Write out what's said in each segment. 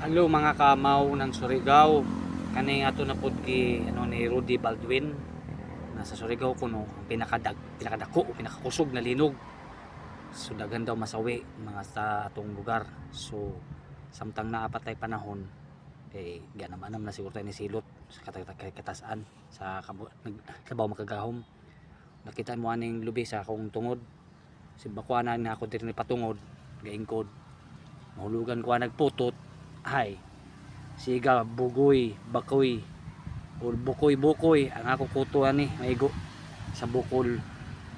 Hello mga kamaw ng Surigao. Kani ato na pud ki ni Rudy Baldwin nasa Surigao kuno ang pinakadako o pinakakusog na linog. So daghan daw masawi mga sa atong lugar. So samtang naapatay panahon ganamanam na siguro tayo ni silot sa katasan sa sabaw makagahom. Nakita mo aning lubi sa akong tungod. Simbakuanan na ako diri ni patungod gaingkod. Mahulugan ko nagputot. Hay siga bugoy bakoy o bukoy ang ako kuto ani maigo sa bukol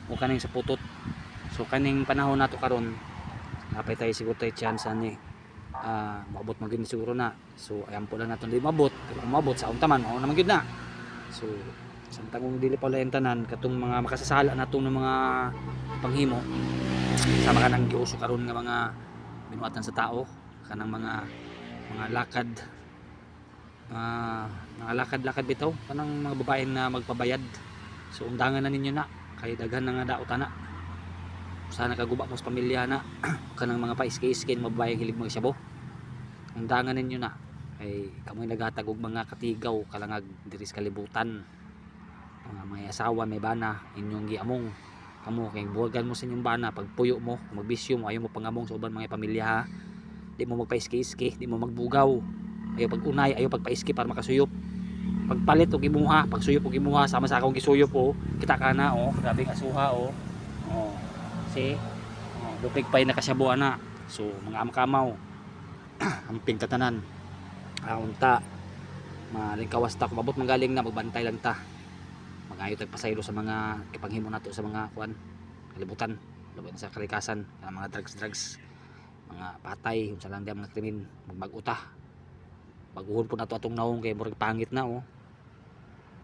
o kaning sa putot. So kaning panahon nato karon napay tayo siguro tayo chance ani maabot magin siguro na. So ayan po lang naton di mabot pero kung mabot sa untaman mao na magyud na. So samtang kung dili pa wala tanan katong mga makasasala natong ng mga panghimo sama kanang giuso karon nga mga binuatan sa tao kanang mga lakad lakad bitaw kanang mga babae na magpabayad. So undangan na ninyo na kay daghan na nga daot na sana kaguba mo sa pamilya na kanang mga paiski-iskin mababae hilig mo isabo undangan ninyo na kay kamoy naghatag og mga katigaw kalangag diri sa kalibutan mga may asawa may bana inyong giamong kamo kay buwagan mo sa inyong bana pagpuyo mo magbisyo mo ayo mo pangamong sa uban mga pamilya ha. Di mo magpaiski-iski, di mo magbugaw. Ayaw pag-unay, ayaw pagpaiski para makasuyop. Pagpalit og imuha, pagsuyop og imuha sama sa akong gisuyop oh. Kita ka na oh, grabing asuha oh. Oh. See? Oh, lupig pay nakasabuan na. So, mga amakamaw. Amping tatanan. Unta. Malingkawas ta, kumabot manggaling na magbantay lang ta. Magayo tag pasaylo sa mga ipanghimo nato sa mga kuan, kalibutan, laban sa kalikasan, mga drugs. Mga patay kung sa lang mga krimen magbag-uta baguhon po nato atong naong kay murag pangit na oh.